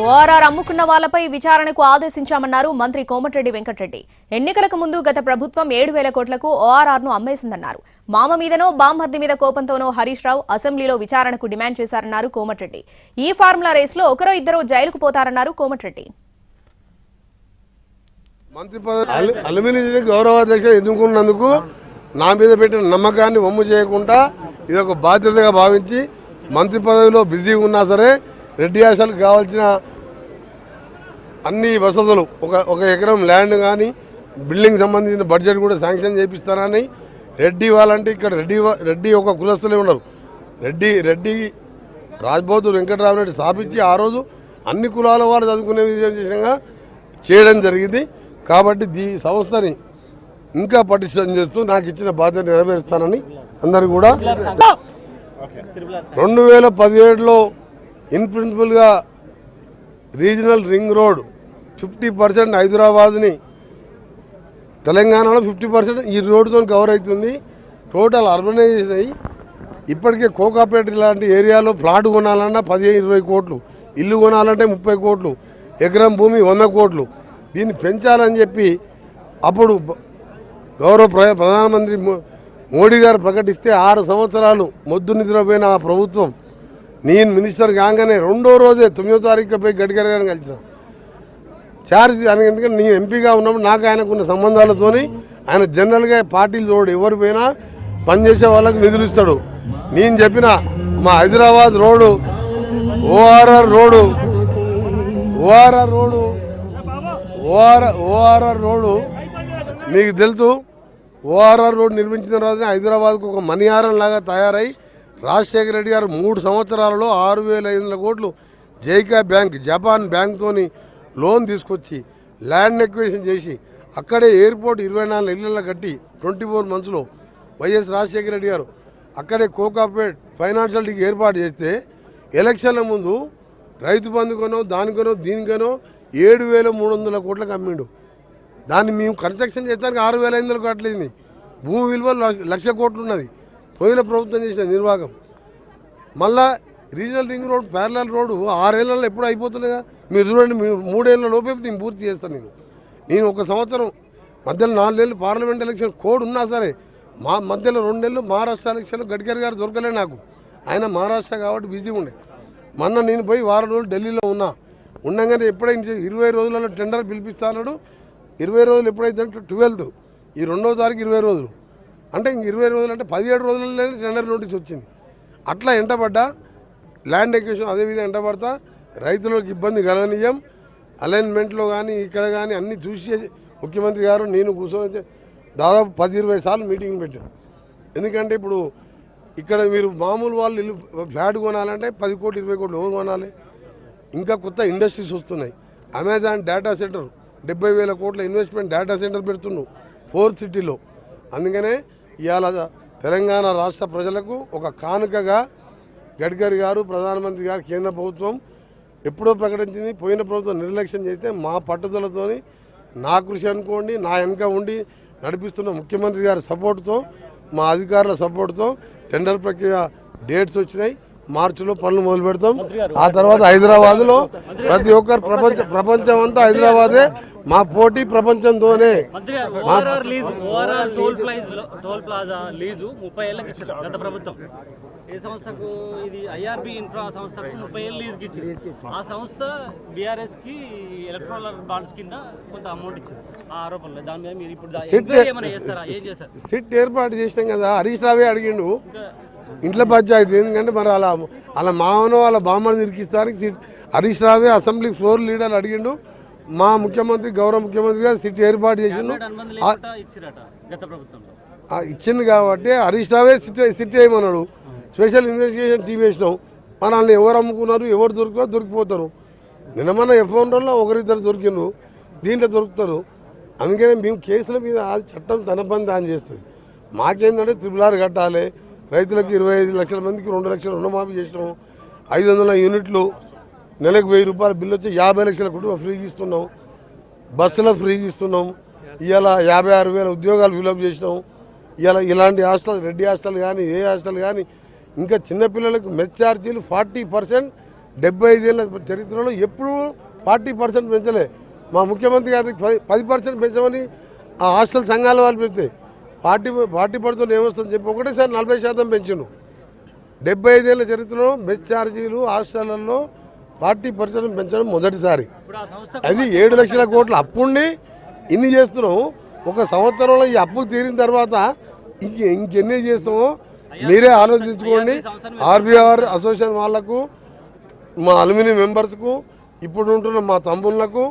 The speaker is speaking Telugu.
ఓఆర్ఆర్ అమ్ముకున్న వాళ్లపై విచారణకు ఆదేశించామన్నారు మంత్రి కోమటిరెడ్డి వెంకటరెడ్డి. ఎన్నికలకు ముందు గత ప్రభుత్వం 7,000 కోట్లకు ఓఆర్ఆర్ను అమ్మేసిందన్నారు. మామ మీదనో బామ్మర్ది మీద కోపంతోనో హరీష్ రావు అసెంబ్లీలో విచారణకు డిమాండ్ చేశారన్నారు కోమటిరెడ్డి. ఈ ఫార్ములా రేసులో ఒకరో ఇద్దరో జైలుకు పోతారన్నారు కోమటిరెడ్డి. మంత్రి పదవి అల్యూమినియం గౌరవాధ్యక్ష ఎన్నుకున్నందుకు నా మీద పెట్టిన నమ్మకాన్ని వమ్ము చేయకుండా ఇది ఒక బాధ్యతగా భావించి మంత్రి పదవిలో బిజీగా ఉన్నా సరే రెడ్డి ఆశలకు కావాల్సిన అన్ని వసతులు ఒక ఎకరం ల్యాండ్ కానీ బిల్డింగ్ సంబంధించిన బడ్జెట్ కూడా శాంక్షన్ చేపిస్తారని రెడ్డి వాళ్ళంటే ఇక్కడ రెడ్డి ఒక కులస్తులే ఉన్నారు. రెడ్డి రాజ్బోతు వెంకటరామరెడ్డి స్థాపించి ఆ రోజు అన్ని కులాల వాళ్ళు చదువుకునే విధంగా చేయడం జరిగింది. కాబట్టి ఈ సంస్థని ఇంకా పటిష్టం చేస్తూ నాకు ఇచ్చిన బాధ్యత నెరవేరుస్తానని అందరు కూడా 2017లో ఇన్ ప్రిన్సిపల్గా రీజనల్ రింగ్ రోడ్ 50% హైదరాబాద్ని తెలంగాణలో 50% ఈ రోడ్డుతో కవర్ అవుతుంది. టోటల్ అర్బనైజేషన్ అయ్యి ఇప్పటికే కోకాపేట లాంటి ఏరియాలో ప్లాట్ కొనాలన్నా 15-20 కోట్లు, ఇల్లు కొనాలంటే 30 కోట్లు, ఎకరం భూమి 100 కోట్లు. దీన్ని పెంచాలని చెప్పి అప్పుడు గౌరవ ప్రధానమంత్రి మోడీ గారు ప్రకటిస్తే 6 సంవత్సరాలు మొద్దు నిద్రపోయిన ఆ ప్రభుత్వం నేను మినిస్టర్ కాగానే 2వ రోజే 9వ తారీఖు పోయి గడ్కరీ గారిని కలిసిన చార్జ్ అని. ఎందుకంటే నేను ఎంపీగా ఉన్నప్పుడు నాకు ఆయనకున్న సంబంధాలతోని ఆయన జనరల్గా పార్టీలు చూడు ఎవరు పోయినా పనిచేసే వాళ్ళకి నిధులు ఇస్తాడు. నేను చెప్పిన మా హైదరాబాద్ రోడ్డు ఓఆర్ఆర్ రోడ్డు మీకు తెలుసు. ఓఆర్ఆర్ రోడ్ నిర్మించిన తర్వాత హైదరాబాద్కు ఒక మణిహారం లాగా తయారై రాజశేఖర రెడ్డి గారు 3 సంవత్సరాలలో 6,500 కోట్లు జైకా బ్యాంక్ జపాన్ బ్యాంక్తోని లోన్ తీసుకొచ్చి ల్యాండ్ ఎక్విజిషన్ చేసి అక్కడే ఎయిర్పోర్ట్ 24 ఇళ్లలో కట్టి 24 మంత్స్లో వైఎస్ రాజశేఖర రెడ్డి గారు అక్కడే కోకాపేట్ ఫైనాన్షియల్ డిగ్రీ ఏర్పాటు చేస్తే ఎలక్షన్ల ముందు రైతు బంధుకనో దానికనో దీనికనో 7,300 కోట్లకు అమ్మిండు. దాన్ని మేము కన్స్ట్రక్షన్ చేస్తానికి 6,500 కోట్లయింది. భూమి విలువ 1,00,000 కోట్లు ఉన్నది. పోయిన ప్రభుత్వం చేసిన నిర్వాహకం. మళ్ళా regional ring road parallel road 6 ఏళ్లలో ఎప్పుడు అయిపోతున్నాయిగా. మీరు చూడండి, 3 ఏళ్ల లోపే నేను పూర్తి చేస్తాను. నేను 1 సంవత్సరం మధ్యలో 4 ఏళ్ళు పార్లమెంట్ ఎలక్షన్ కోడ్ ఉన్నా సరే మా మధ్యలో 2 నెలలు మహారాష్ట్ర ఎలక్షన్లో గడ్కరీ గారు దొరకలే నాకు. ఆయన మహారాష్ట్ర కాబట్టి బిజీగా ఉండే. మొన్న నేను పోయి 1 వారం రోజులు ఢిల్లీలో ఉండగానే ఎప్పుడైనా 20 రోజులలో టెండర్ పిలిపిస్తాడు. 20 రోజులు ఎప్పుడైతే 12th ఈ 2వ తారీఖు 20 రోజులు అంటే ఇంక 20 రోజులు అంటే 17 రోజులలోనే టెండర్ నోటీస్ వచ్చింది. అట్లా ఎంటబడ్డా ల్యాండ్ ఎక్విజిషన్ అదేవిధంగా ఎంటబడతా రైతులకు ఇబ్బంది కలగనీయం. అలైన్మెంట్లో కానీ ఇక్కడ కానీ అన్నీ చూసి ముఖ్యమంత్రి గారు నేను కూర్చొని దాదాపు 10-20 సార్లు మీటింగ్ పెట్టాను. ఎందుకంటే ఇప్పుడు ఇక్కడ మీరు మామూలు వాళ్ళు ఇల్లు ఫ్లాట్ కొనాలంటే 10 కోట్లు 20 కోట్లు ఎవరు కొనాలి? ఇంకా కొత్త ఇండస్ట్రీస్ వస్తున్నాయి. అమెజాన్ డేటా సెంటర్ 70,000 కోట్ల ఇన్వెస్ట్మెంట్ డేటా సెంటర్ పెడుతున్నావు 4th సిటీలో. అందుకనే ఇవాళ తెలంగాణ రాష్ట్ర ప్రజలకు ఒక కానుకగా గడ్కరీ గారు ప్రధానమంత్రి గారు కేంద్ర ప్రభుత్వం ఎప్పుడో ప్రకటించింది. పోయిన ప్రభుత్వం నిర్లక్ష్యం చేస్తే మా పట్టుదలతోని నా కృషి అనుకోండి నా వెనుక ఉండి నడిపిస్తున్న ముఖ్యమంత్రి గారి సపోర్టుతో మా అధికారుల సపోర్టుతో టెండర్ ప్రక్రియ డేట్స్ వచ్చినాయి. మార్చిలో పనులు మొదలు పెడతాం. ఆ తర్వాత హైదరాబాద్లో ప్రతి ఒక్కరు ప్రపంచం అంతా హైదరాబాదే మా పోటీ ప్రపంచంతోనే. ఏ సంస్థకు ఇది ఐఆర్బి ఇన్ఫ్రా సంస్థకు 30 ఏళ్ళు లీజ్కి ఇచ్చింది. ఆ సంస్థ బీఆర్ఎస్ కి ఎలక్ట్రల్ బాండ్స్ కింద కొంత అమౌంట్ ఇచ్చింది. ఆ ఆరోపణలు దాని మీద మీరు ఇప్పుడు సిట్ ఏర్పాటు చేసినాం కదా. హరీష్ రావే అడిగిండు ఇంట్లో పంచాయతీ. ఎందుకంటే మరి అలా మామనో వాళ్ళ బామ్మని ఇరికిస్తానికి హరీష్ రావే అసెంబ్లీ ఫ్లోర్ లీడర్ అడిగిండు. మా ముఖ్యమంత్రి గౌరవ ముఖ్యమంత్రి గారు సిట్ ఏర్పాటు చేసిండు. ఇచ్చింది కాబట్టి హరీష్ రావే సిట్ చేయమన్నాడు. స్పెషల్ ఇన్వెస్టిగేషన్ టీం వేసినాం. మనల్ని ఎవరు అమ్ముకున్నారు ఎవరు దొరికిపోతారు. నిన్నమన్న F1లో 1-2 దొరికిండ్రు, దీంట్లో దొరుకుతారు. అందుకనే మేము కేసుల మీద చట్టం తన పని దాని చేస్తుంది. మాకేంటంటే RRR కట్టాలి. రైతులకు 25 లక్షల మందికి 2 లక్షలు రుణమాఫీ చేసినాము. 500 యూనిట్లు నెలకు 1000 రూపాయల బిల్లు వచ్చి 50 లక్షల కుటుంబం ఫ్రీగా ఇస్తున్నాం. బస్సులో ఫ్రీగా ఇస్తున్నాం. ఇవాళ 56,000 ఉద్యోగాలు ఫిలప్ చేసినాం. ఇవాళ ఇలాంటి హాస్టల్ రెడ్డి హాస్టల్ కానీ ఏ హాస్టల్ కానీ ఇంకా చిన్నపిల్లలకు మెస్ ఛార్జీలు 40% 75 ఏళ్ళ చరిత్రలో ఎప్పుడూ 40% పెంచలే. మా ముఖ్యమంత్రి గారికి 10% పెంచమని ఆ హాస్టల్ సంఘాల వాళ్ళు పెడితే 40% ఏమొస్తుందని చెప్పి ఒకటేసారి 40% పెంచును. 75 ఏళ్ళ చరిత్రలో మెస్ ఛార్జీలు హాస్టళ్లలో 40% పెంచడం మొదటిసారి. ఇప్పుడు ఆ సంస్థ అది 7 లక్షల కోట్ల అప్పుని ఇన్ని చేస్తున్నాం. ఒక సంవత్సరంలో ఈ అప్పులు తీరిన తర్వాత ఇంకెన్ని చేస్తామో మీరే ఆలోచించుకోండి. ఆర్బీఆర్ అసోసియేషన్ వాళ్లకు, మా అల్యూమినియం మెంబర్స్కు, ఇప్పుడు ఉంటున్న మా తమ్ముళ్లకు